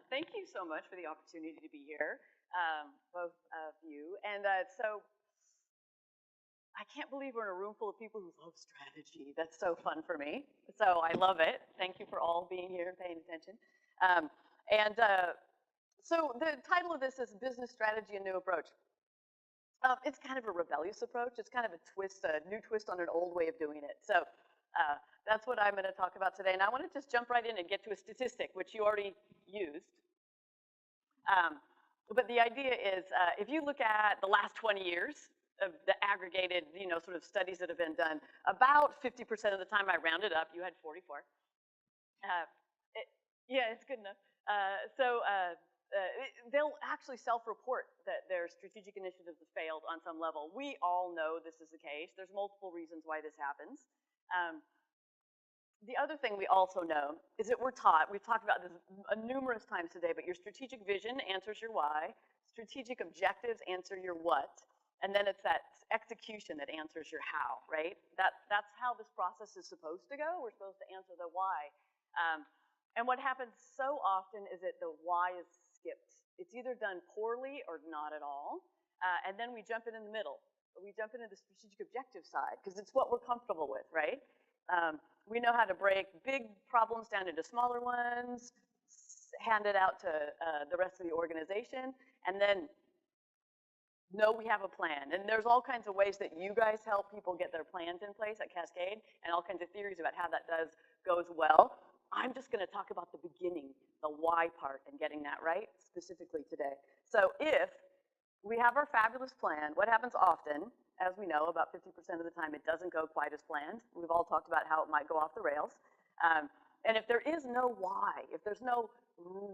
Thank you so much for the opportunity to be here, both of you. And so I can't believe we're in a room full of people who love strategy. That's so fun for me. So I love it. Thank you for all being here and paying attention. Um, and so the title of this is Business Strategy, a New Approach. It's kind of a rebellious approach. It's kind of a twist, a new twist on an old way of doing it. So that's what I'm going to talk about today. And I want to just jump right in and get to a statistic, which you already used. But the idea is, if you look at the last 20 years of the aggregated, sort of studies that have been done, about 50% of the time, I rounded up, you had 44. Yeah, it's good enough. They'll actually self-report that their strategic initiatives have failed on some level. We all know this is the case. There's multiple reasons why this happens. The other thing we also know is that we've talked about this numerous times today, but your strategic vision answers your why, strategic objectives answer your what, and then it's that execution that answers your how, right? That's how this process is supposed to go. We're supposed to answer the why. And what happens so often is that the why is skipped. It's either done poorly or not at all, and then we jump in the middle. We jump into the strategic objective side, because it's what we're comfortable with, right? We know how to break big problems down into smaller ones, hand it out to the rest of the organization, and then know we have a plan. And there's all kinds of ways that you guys help people get their plans in place at Cascade, and all kinds of theories about how that goes well. I'm just going to talk about the beginning, the why part, and getting that right specifically today. So if we have our fabulous plan, what happens often, as we know, about 50% of the time, it doesn't go quite as planned. We've all talked about how it might go off the rails. And if there is no why, if there's no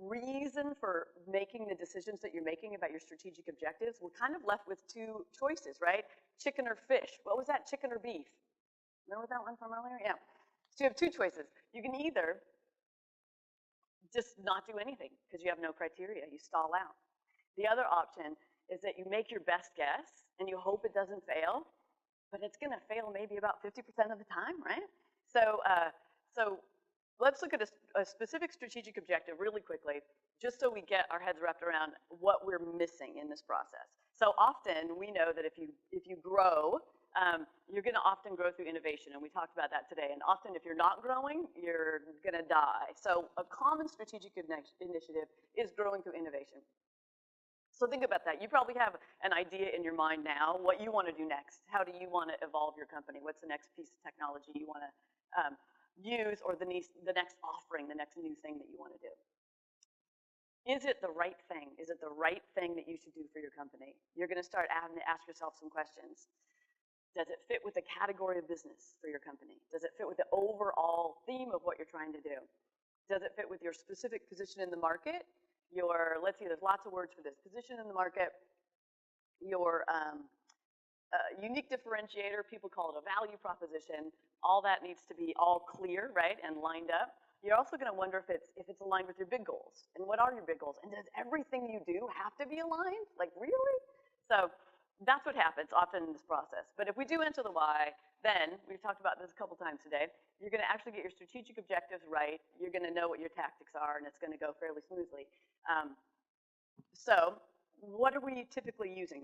reason for making the decisions that you're making about your strategic objectives, we're kind of left with two choices, right? Chicken or fish. What was that, chicken or beef? Remember that one from earlier? Yeah. So you have two choices. You can either just not do anything because you have no criteria. You stall out. The other option is that you make your best guess and you hope it doesn't fail, but it's going to fail maybe about 50% of the time, right? So let's look at a specific strategic objective really quickly, just so we get our heads wrapped around what we're missing in this process. So often we know that if you grow, you're going to often grow through innovation, and we talked about that today. And often if you're not growing, you're going to die. So a common strategic initiative is growing through innovation. So think about that. You probably have an idea in your mind now, what you want to do next. How do you want to evolve your company? What's the next piece of technology you want to use, or the next offering, the next new thing that you want to do? Is it the right thing? Is it the right thing that you should do for your company? You're going to start having to ask yourself some questions. Does it fit with the category of business for your company? Does it fit with the overall theme of what you're trying to do? Does it fit with your specific position in the market? Let's see, there's lots of words for this. Position in the market, your unique differentiator, people call it a value proposition. All that needs to be all clear, right, and lined up. You're also going to wonder if it's aligned with your big goals. And what are your big goals? And does everything you do have to be aligned? Like, really? So that's what happens often in this process. But if we do enter the why, then, we've talked about this a couple times today, you're going to actually get your strategic objectives right. You're going to know what your tactics are, and it's going to go fairly smoothly. So what are we typically using?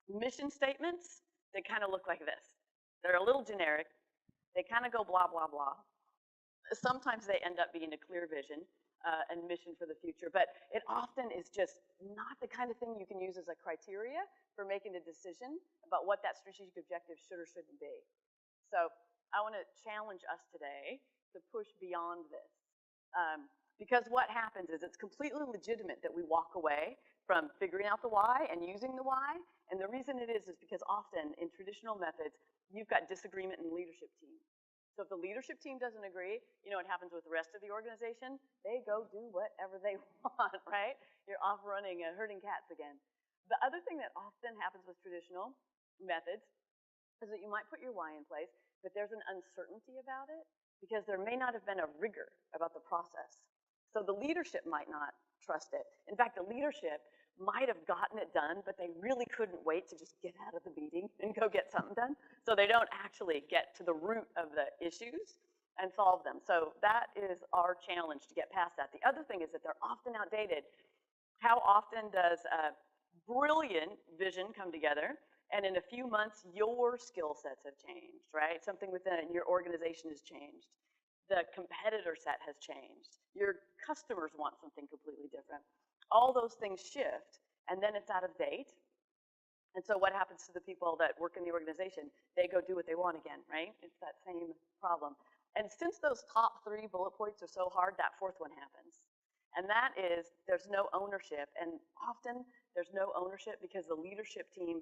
Mission statements, they kind of look like this. They're a little generic. They kind of go blah, blah, blah. Sometimes they end up being a clear vision and mission for the future, but it often is just not the kind of thing you can use as a criteria for making a decision about what that strategic objective should or shouldn't be. So I want to challenge us today to push beyond this. Because what happens is it's completely legitimate that we walk away from figuring out the why and using the why. And the reason it is because often in traditional methods, you've got disagreement in the leadership team. So if the leadership team doesn't agree, you know what happens with the rest of the organization? They go do whatever they want, right? You're off running, herding cats again. The other thing that often happens with traditional methods is that you might put your why in place, but there's an uncertainty about it because there may not have been a rigor about the process. So the leadership might not trust it. In fact, the leadership might have gotten it done, but they really couldn't wait to just get out of the meeting and go get something done. So they don't actually get to the root of the issues. and solve them. So that is our challenge to get past that. The other thing is that they're often outdated. How often does a brilliant vision come together, and in a few months, your skill sets have changed, right? Something within your organization has changed. The competitor set has changed. Your customers want something completely different. All those things shift, and then it's out of date. And so what happens to the people that work in the organization? They go do what they want again, right? It's that same problem. And since those top 3 bullet points are so hard, that 4th one happens. And that is, there's no ownership. And often there's no ownership because the leadership team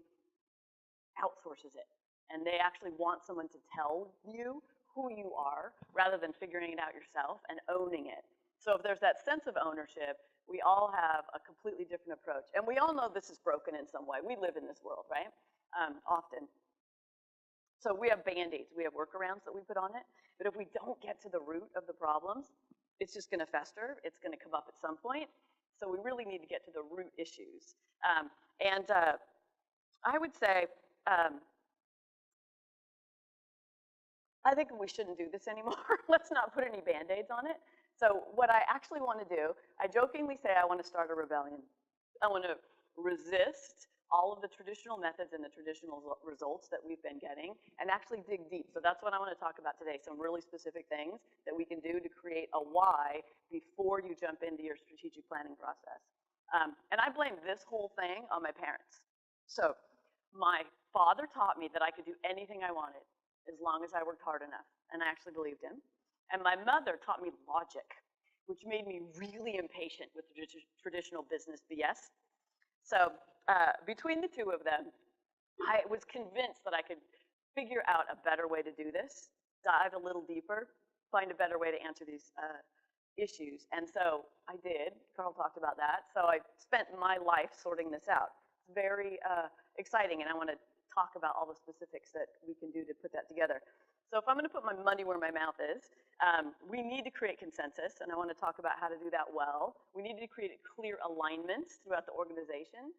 outsources it. And they actually want someone to tell you who you are rather than figuring it out yourself and owning it. So if there's that sense of ownership, we all have a completely different approach. And we all know this is broken in some way. We live in this world, right? Often. So we have Band-Aids. We have workarounds that we put on it. But if we don't get to the root of the problems, it's just going to fester. It's going to come up at some point. So we really need to get to the root issues. I would say, I think we shouldn't do this anymore. Let's not put any Band-Aids on it. So what I actually want to do, I jokingly say I want to start a rebellion. I want to resist all of the traditional methods and the traditional results that we've been getting and actually dig deep. So that's what I want to talk about today, some really specific things that we can do to create a why before you jump into your strategic planning process. And I blame this whole thing on my parents. So my father taught me that I could do anything I wanted as long as I worked hard enough, and I actually believed him. And my mother taught me logic, which made me really impatient with traditional business BS. So between the 2 of them, I was convinced that I could figure out a better way to do this, dive a little deeper, find a better way to answer these issues. And so I did. Carl talked about that. So I spent my life sorting this out. It's very exciting, and I want to talk about all the specifics that we can do to put that together. So if I'm going to put my money where my mouth is, we need to create consensus, and I want to talk about how to do that well. We need to create clear alignments throughout the organization.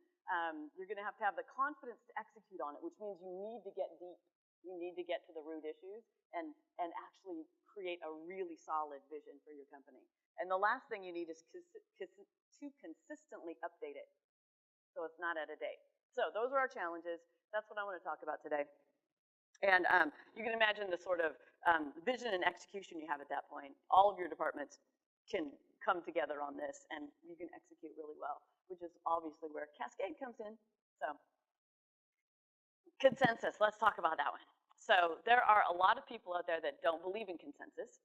You're going to have the confidence to execute on it, which means you need to get deep. You need to get to the root issues and actually create a really solid vision for your company. And the last thing you need is to consistently update it so it's not out of date. So those are our challenges. That's what I want to talk about today. And you can imagine the sort of vision and execution you have at that point. All of your departments can come together on this, and you can execute really well, which is obviously where Cascade comes in. So consensus, let's talk about that one. So there are a lot of people out there that don't believe in consensus.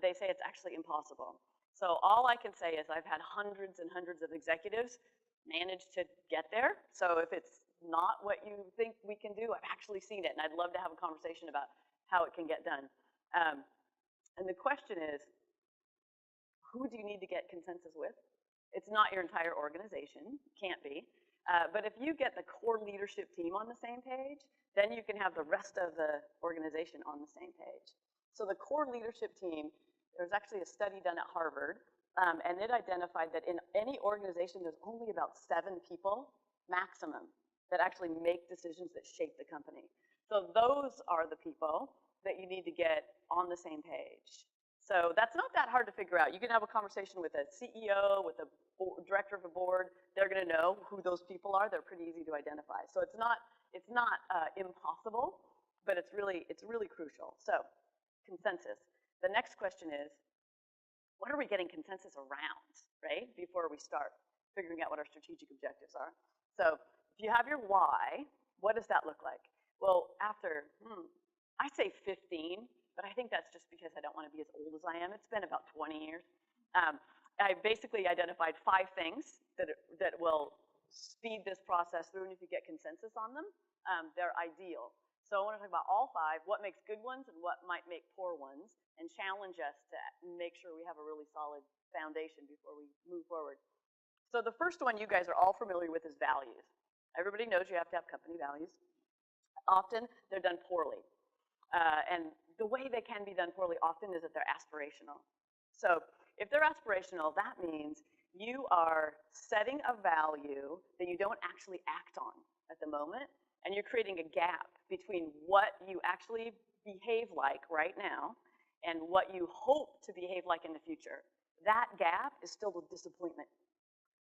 They say it's actually impossible. So all I can say is I've had hundreds and hundreds of executives manage to get there. So if it's not what you think we can do, I've actually seen it, and I'd love to have a conversation about how it can get done. And the question is, who do you need to get consensus with? It's not your entire organization, can't be. But if you get the core leadership team on the same page, then you can have the rest of the organization on the same page. So the core leadership team, there's actually a study done at Harvard, and it identified that in any organization, there's only about 7 people maximum that actually make decisions that shape the company. So those are the people that you need to get on the same page. So that's not that hard to figure out. You can have a conversation with a CEO, with a director of a board. They're going to know who those people are. They're pretty easy to identify. So it's not impossible, but it's really crucial. So consensus. The next question is, what are we getting consensus around, right? Before we start figuring out what our strategic objectives are. So if you have your why, what does that look like? Well, after, I say 15, but I think that's just because I don't want to be as old as I am. It's been about 20 years. I basically identified 5 things that will speed this process through, and if you get consensus on them, they're ideal. So I want to talk about all 5, what makes good ones and what might make poor ones, and challenge us to make sure we have a really solid foundation before we move forward. So the first one you guys are all familiar with is values. Everybody knows you have to have company values. Often, they're done poorly. And the way they can be done poorly often is that they're aspirational. So if they're aspirational, that means you are setting a value that you don't actually act on at the moment, and you're creating a gap between what you actually behave like right now and what you hope to behave like in the future, that gap is filled with disappointment.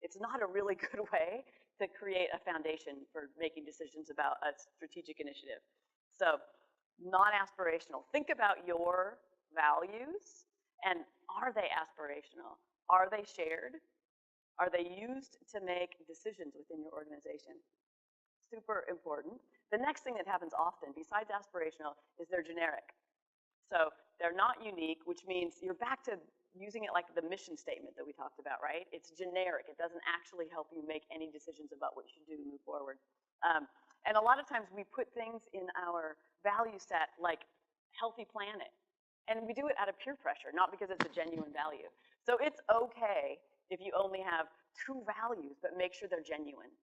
It's not a really good way to create a foundation for making decisions about a strategic initiative. So, not aspirational. Think about your values, and are they aspirational? Are they shared? Are they used to make decisions within your organization? Super important. The next thing that happens often, besides aspirational, is they're generic. So they're not unique, which means you're back to using it like the mission statement that we talked about, right? It's generic. It doesn't actually help you make any decisions about what you should do to move forward. And a lot of times we put things in our value set like healthy planet. And we do it out of peer pressure, not because it's a genuine value. So it's okay if you only have 2 values, but make sure they're genuine.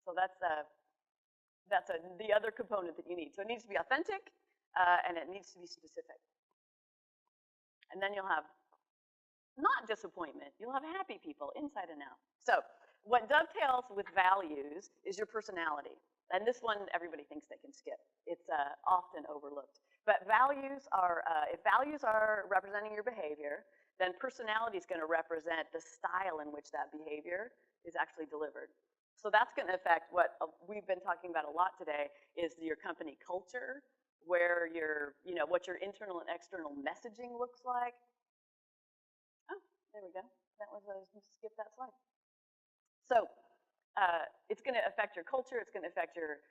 So that's the other component that you need. So it needs to be authentic, and it needs to be specific. And then you'll have not disappointment, you'll have happy people inside and out. So what dovetails with values is your personality. And this one, everybody thinks they can skip. It's often overlooked. But values are, if values are representing your behavior, then personality is going to represent the style in which that behavior is actually delivered. So that's going to affect what we've been talking about a lot today is your company culture, where your, what your internal and external messaging looks like. Oh, there we go. That was, I skipped that slide. So it's going to affect your culture. It's going to affect your,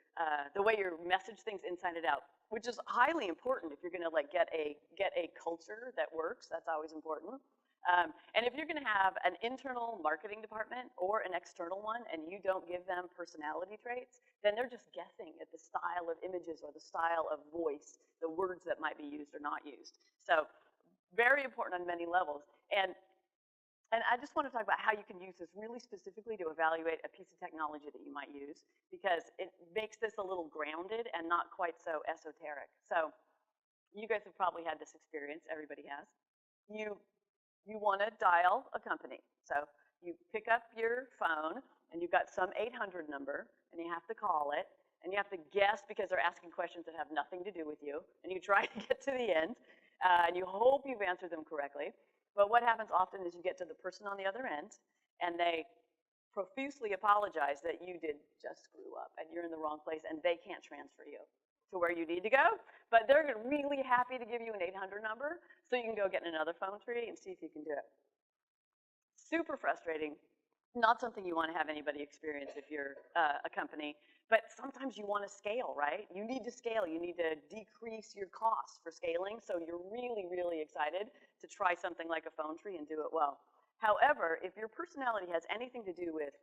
the way you message things inside and out, which is highly important if you're going to like get a culture that works. That's always important. And if you're going to have an internal marketing department or an external one and you don't give them personality traits, then they're just guessing at the style of images or the style of voice, the words that might be used or not used. So very important on many levels. And I just want to talk about how you can use this really specifically to evaluate a piece of technology that you might use, because it makes this a little grounded and not quite so esoteric. So you guys have probably had this experience. Everybody has. You want to dial a company. So you pick up your phone and you've got some 800 number and you have to call it and you have to guess because they're asking questions that have nothing to do with you, and you try to get to the end and you hope you've answered them correctly. But what happens often is you get to the person on the other end and they profusely apologize that you did just screw up and you're in the wrong place and they can't transfer you to where you need to go, but they're really happy to give you an 800 number so you can go get in another phone tree and see if you can do it. Super frustrating. Not something you want to have anybody experience if you're a company, but sometimes you want to scale, right? You need to scale. You need to decrease your costs for scaling, so you're really, really excited to try something like a phone tree and do it well. However, if your personality has anything to do with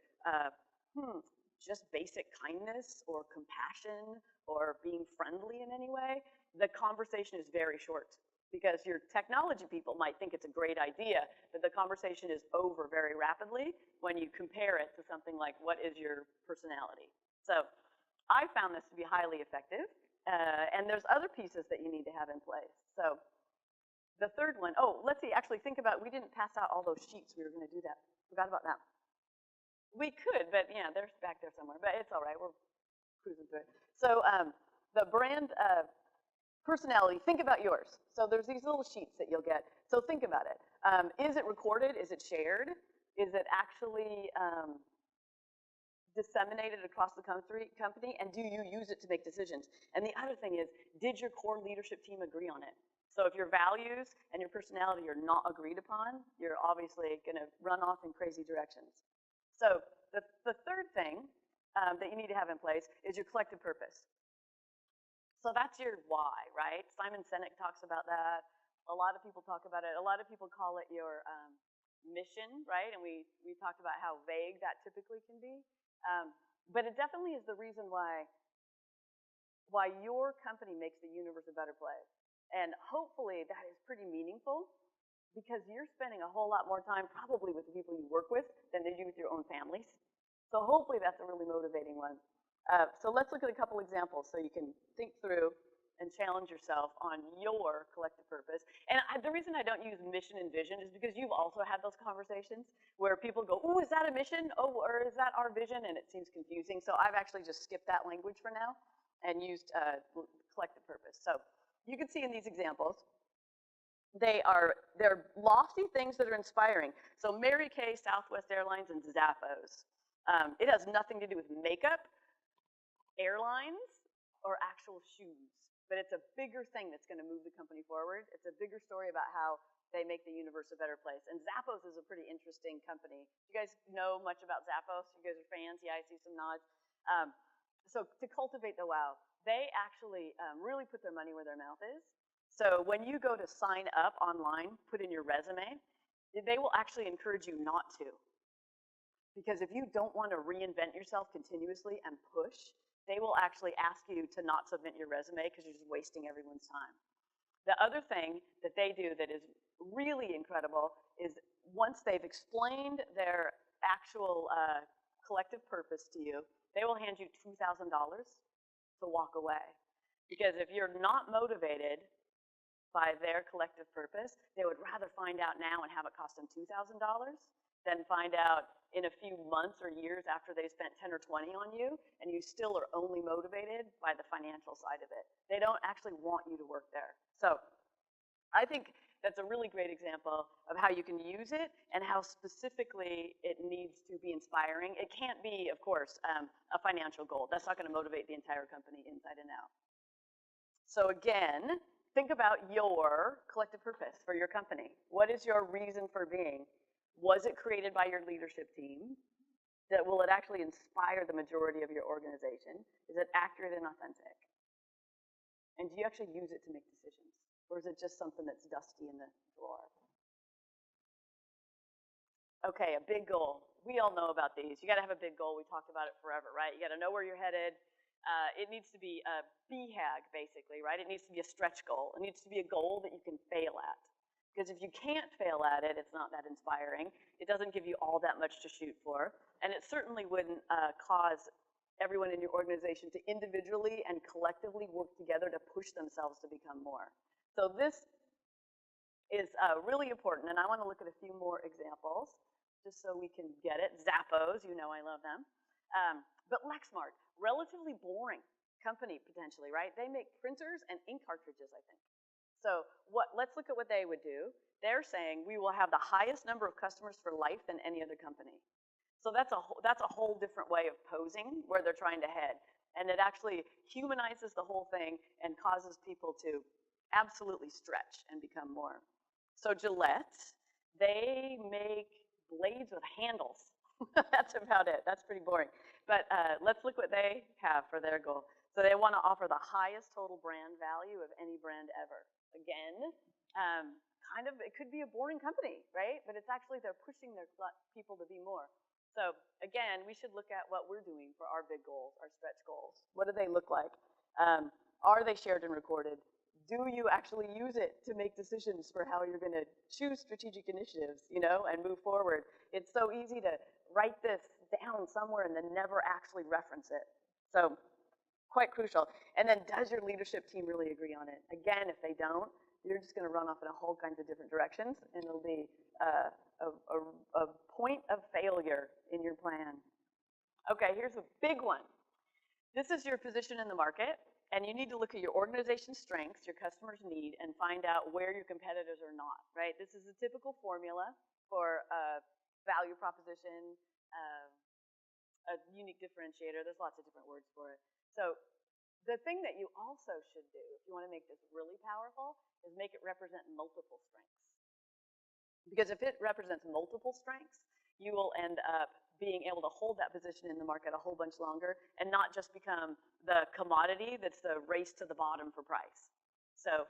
just basic kindness or compassion or being friendly in any way, the conversation is very short. Because your technology people might think it's a great idea, but the conversation is over very rapidly when you compare it to something like, what is your personality? So I found this to be highly effective, and there's other pieces that you need to have in place. So the third one, let's see, actually think about, we didn't pass out all those sheets. We were going to do that. Forgot about that. We could, but yeah, they're back there somewhere, but it's all right. We're cruising through it. So the brand personality, think about yours. So there's these little sheets that you'll get. So think about it. Is it recorded? Is it shared? Is it actually disseminated across the company? And do you use it to make decisions? And the other thing is, did your core leadership team agree on it? So if your values and your personality are not agreed upon, you're obviously going to run off in crazy directions. So the third thing that you need to have in place is your collective purpose. So that's your why, right? Simon Sinek talks about that. A lot of people talk about it. A lot of people call it your mission, right? And we talked about how vague that typically can be. But it definitely is the reason why your company makes the universe a better place. And hopefully that is pretty meaningful, because you're spending a whole lot more time probably with the people you work with than they do with your own families. So hopefully that's a really motivating one. So let's look at a couple examples so you can think through and challenge yourself on your collective purpose. And the reason I don't use mission and vision is because you've also had those conversations where people go, oh, is that a mission? Oh, or is that our vision? And it seems confusing. So I've actually just skipped that language for now and used collective purpose. So you can see in these examples, they're lofty things that are inspiring. So Mary Kay, Southwest Airlines, and Zappos. It has nothing to do with makeup, airlines, or actual shoes. But it's a bigger thing that's going to move the company forward. It's a bigger story about how they make the universe a better place. And Zappos is a pretty interesting company. You guys know much about Zappos? You guys are fans? Yeah, I see some nods. So to cultivate the wow, they actually really put their money where their mouth is. So when you go to sign up online, put in your resume, they will actually encourage you not to. Because if you don't want to reinvent yourself continuously and push, they will actually ask you to not submit your resume because you're just wasting everyone's time. The other thing that they do that is really incredible is once they've explained their actual collective purpose to you, they will hand you $2,000 to walk away. Because if you're not motivated by their collective purpose, they would rather find out now and have it cost them $2,000 than find out in a few months or years after they've spent 10 or 20 on you, and you still are only motivated by the financial side of it. They don't actually want you to work there. So I think that's a really great example of how you can use it and how specifically it needs to be inspiring. It can't be, of course, a financial goal. That's not going to motivate the entire company inside and out. So again, think about your collective purpose for your company. What is your reason for being? Was it created by your leadership team? Will it actually inspire the majority of your organization? Is it accurate and authentic? And do you actually use it to make decisions? Or is it just something that's dusty in the drawer? Okay, a big goal. We all know about these. You got to have a big goal. We talked about it forever, right? You got to know where you're headed. It needs to be a BHAG, basically, right? It needs to be a stretch goal. It needs to be a goal that you can fail at. Because if you can't fail at it, it's not that inspiring. It doesn't give you all that much to shoot for. And it certainly wouldn't cause everyone in your organization to individually and collectively work together to push themselves to become more. So this is really important. And I want to look at a few more examples just so we can get it. Zappos, you know I love them. But Lexmark, relatively boring company potentially, right? They make printers and ink cartridges, I think. So let's look at what they would do. They're saying we will have the highest number of customers for life than any other company. So that's a whole different way of posing where they're trying to head. And it actually humanizes the whole thing and causes people to absolutely stretch and become more. So Gillette, they make blades with handles. That's about it. That's pretty boring. But let's look what they have for their goal. So they want to offer the highest total brand value of any brand ever. Again, it could be a boring company, right? But it's actually they're pushing their people to be more. So again, we should look at what we're doing for our big goals, our stretch goals. What do they look like? Are they shared and recorded? Do you actually use it to make decisions for how you're going to choose strategic initiatives, and move forward? It's so easy to write this down somewhere and then never actually reference it. So quite crucial. And then does your leadership team really agree on it? Again, if they don't, you're just going to run off in a whole kinds of different directions, and it'll be a point of failure in your plan. Okay, here's a big one. This is your position in the market, and you need to look at your organization's strengths, your customers' need, and find out where your competitors are not, right? This is a typical formula for a value proposition, a unique differentiator. There's lots of different words for it. So the thing that you also should do, if you want to make this really powerful, is make it represent multiple strengths. Because if it represents multiple strengths, you will end up being able to hold that position in the market a whole bunch longer and not just become the commodity that's the race to the bottom for price. So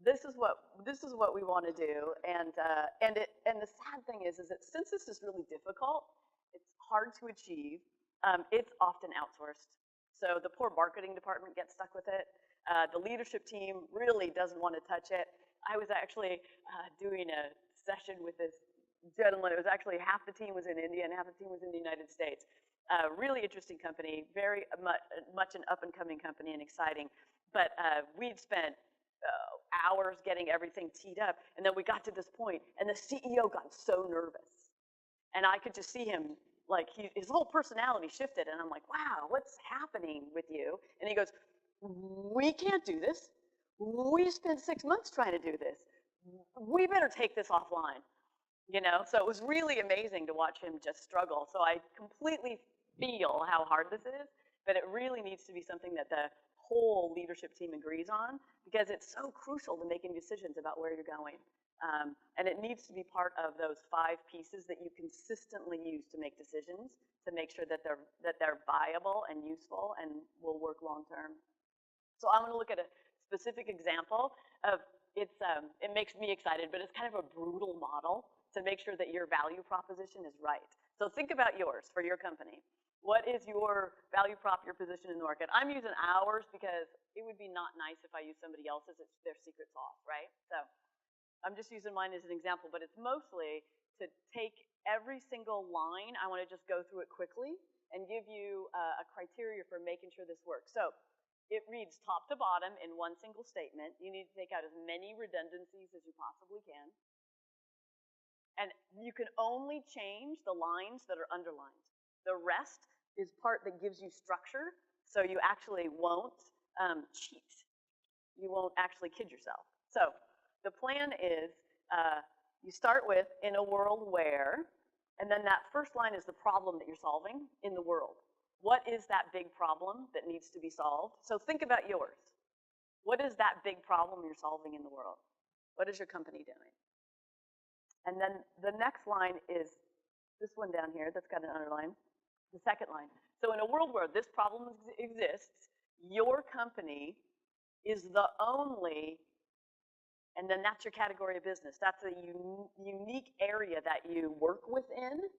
this is what we want to do, and the sad thing is that since this is really difficult, it's hard to achieve. It's often outsourced. So the poor marketing department gets stuck with it. The leadership team really doesn't want to touch it. I was actually doing a session with this gentleman. It was actually half the team was in India and half the team was in the United States. Really interesting company, very much an up-and-coming company and exciting. But we'd spent hours getting everything teed up, and then we got to this point, and the CEO got so nervous. And I could just see him, like his whole personality shifted, and I'm like, wow, what's happening with you? And he goes, we can't do this. We spent 6 months trying to do this. we better take this offline, you know? So it was really amazing to watch him just struggle. So I completely feel how hard this is, but it really needs to be something that the whole leadership team agrees on, because it's so crucial to making decisions about where you're going. And it needs to be part of those 5 pieces that you consistently use to make decisions, to make sure that they're viable and useful and will work long term. So I'm going to look at a specific example of it makes me excited, but it's kind of a brutal model to make sure that your value proposition is right. So think about yours for your company. What is your value prop, your position in the market? I'm using ours because it would be not nice if I use somebody else's. It's their secret sauce, right? So I'm just using mine as an example, but it's mostly to take every single line. I want to just go through it quickly and give you a criteria for making sure this works. So it reads top to bottom in one single statement. You need to take out as many redundancies as you possibly can. And you can only change the lines that are underlined. The rest is part that gives you structure, so you actually won't cheat. You won't actually kid yourself. So the plan is you start with in a world where, and then that first line is the problem that you're solving in the world. What is that big problem that needs to be solved? So think about yours. What is that big problem you're solving in the world? What is your company doing? And then the next line is this one down here that's got an underline, the second line. So in a world where this problem exists, your company is the only, and then that's your category of business. That's a unique area that you work within.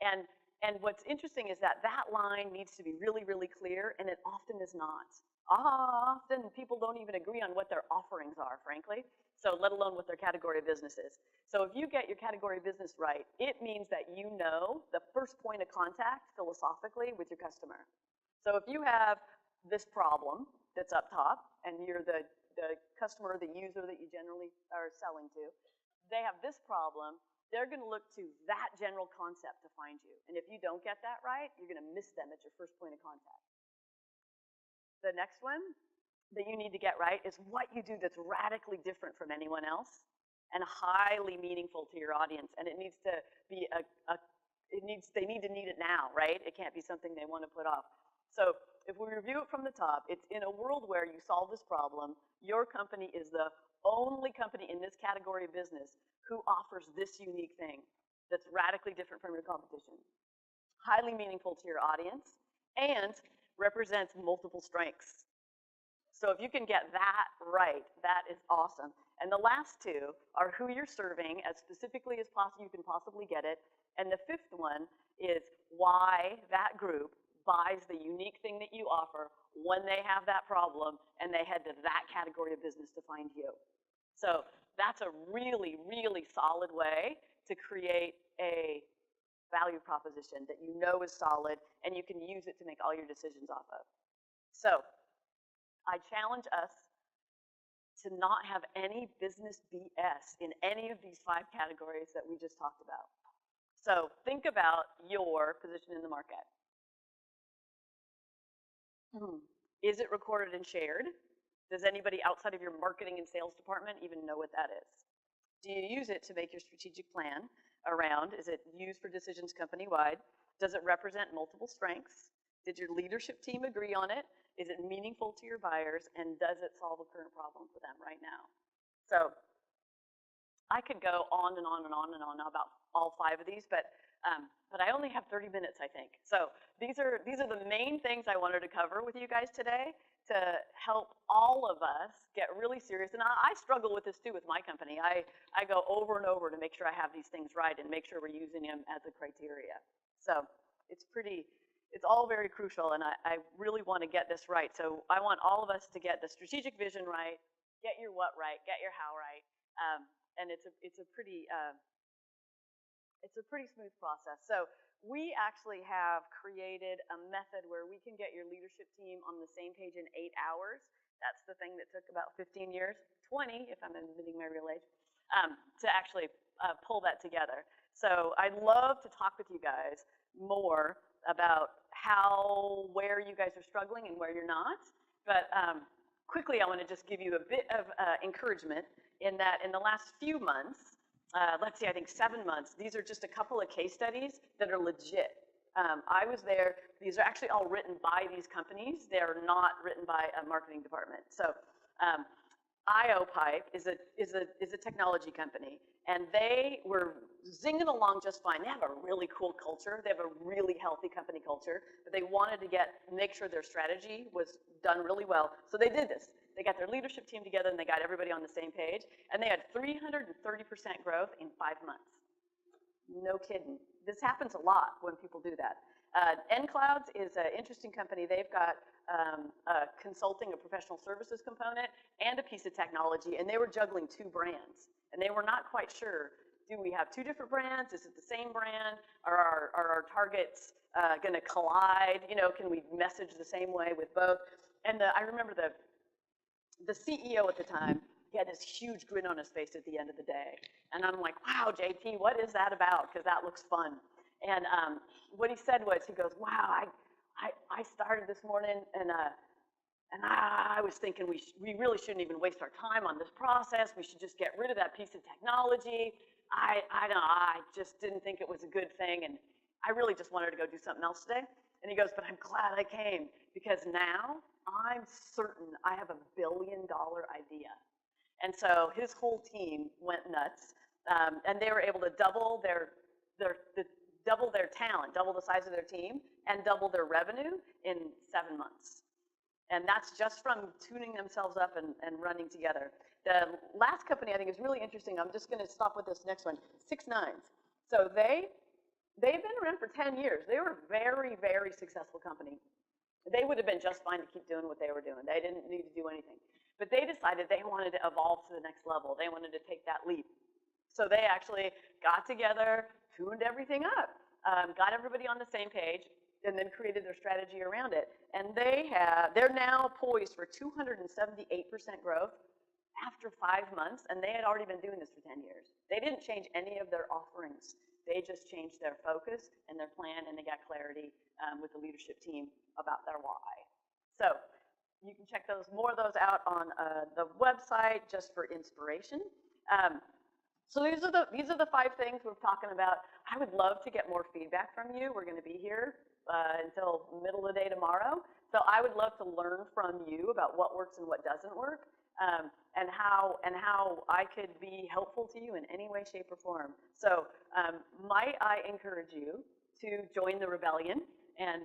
And what's interesting is that that line needs to be really, really clear, and it often is not. Often people don't even agree on what their offerings are, frankly, so let alone what their category of business is. So if you get your category of business right, it means that you know the first point of contact philosophically with your customer. So if you have this problem that's up top, and you're the customer, the user that you generally are selling to, they have this problem, they're going to look to that general concept to find you. And if you don't get that right, you're going to miss them at your first point of contact. The next one that you need to get right is what you do that's radically different from anyone else and highly meaningful to your audience. And it needs to be they need to need it now, right? It can't be something they want to put off. So if we review it from the top, it's in a world where you solve this problem, your company is the only company in this category of business who offers this unique thing that's radically different from your competition, highly meaningful to your audience, and represents multiple strengths. So if you can get that right, that is awesome. And the last 2 are who you're serving as specifically as possible you can possibly get it. And the 5th one is why that group buys the unique thing that you offer when they have that problem and they head to that category of business to find you. So that's a really, really solid way to create a value proposition that you know is solid and you can use it to make all your decisions off of. So I challenge us to not have any business BS in any of these 5 categories that we just talked about. So think about your position in the market. Is it recorded and shared? Does anybody outside of your marketing and sales department even know what that is? Do you use it to make your strategic plan around? Is it used for decisions company-wide? Does it represent multiple strengths? Did your leadership team agree on it? Is it meaningful to your buyers? And does it solve a current problem for them right now? So I could go on and on and on and on about all 5 of these, but I only have 30 minutes, I think. So these are the main things I wanted to cover with you guys today to help all of us get really serious. And I struggle with this too with my company. I go over and over to make sure I have these things right and make sure we're using them as a criteria. So it's all very crucial, and I really want to get this right. So I want all of us to get the strategic vision right, get your what right, get your how right, and it's a pretty smooth process. So we actually have created a method where we can get your leadership team on the same page in 8 hours. That's the thing that took about 15 years, 20 if I'm admitting my real age, to actually pull that together. So I'd love to talk with you guys more about where you guys are struggling and where you're not. But quickly, I want to just give you a bit of encouragement. in that in the last few months, let's see, I think 7 months, these are just a couple of case studies that are legit. I was there, these are actually all written by these companies. They're not written by a marketing department. So IOpipe is a technology company, and they were zinging along just fine. They have a really cool culture. They have a really healthy company culture, but they wanted to make sure their strategy was done really well. So they did this. They got their leadership team together and they got everybody on the same page, and they had 330% growth in 5 months. No kidding. This happens a lot when people do that. nClouds is an interesting company. They've got a consulting, a professional services component, and a piece of technology, and they were juggling 2 brands. And they were not quite sure, do we have 2 different brands? Is it the same brand? Are our targets gonna collide? You know, can we message the same way with both? And I remember the CEO at the time, he had this huge grin on his face at the end of the day. And I'm like, wow, JT, what is that about? Because that looks fun. And what he said was, he goes, wow, I started this morning and I was thinking we really shouldn't even waste our time on this process. We should just get rid of that piece of technology. I don't know, I just didn't think it was a good thing, and I really just wanted to go do something else today. And he goes, but I'm glad I came, because now I'm certain I have $1 billion idea. And so his whole team went nuts, and they were able to double their talent, double the size of their team, and double their revenue in 7 months. And that's just from tuning themselves up and running together. The last company I think is really interesting. I'm just going to stop with this next one, 6ix9ine. So they've been around for 10 years. They were a very, very successful company. They would have been just fine to keep doing what they were doing. They didn't need to do anything. But they decided they wanted to evolve to the next level. They wanted to take that leap. So they actually got together, tuned everything up, got everybody on the same page, and then created their strategy around it. And they're now poised for 278% growth after 5 months, and they had already been doing this for 10 years. They didn't change any of their offerings. They just changed their focus and their plan, and they got clarity with the leadership team about their why. So you can check more of those out on the website just for inspiration. So these are the 5 things we're talking about. I would love to get more feedback from you. We're going to be here until middle of the day tomorrow. So I would love to learn from you about what works and what doesn't work, and how I could be helpful to you in any way, shape, or form. So might I encourage you to join the rebellion and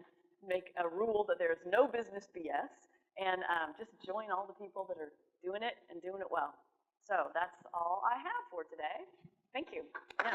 make a rule that there's no business BS, and just join all the people that are doing it and doing it well. So that's all I have for today. Thank you. Yeah.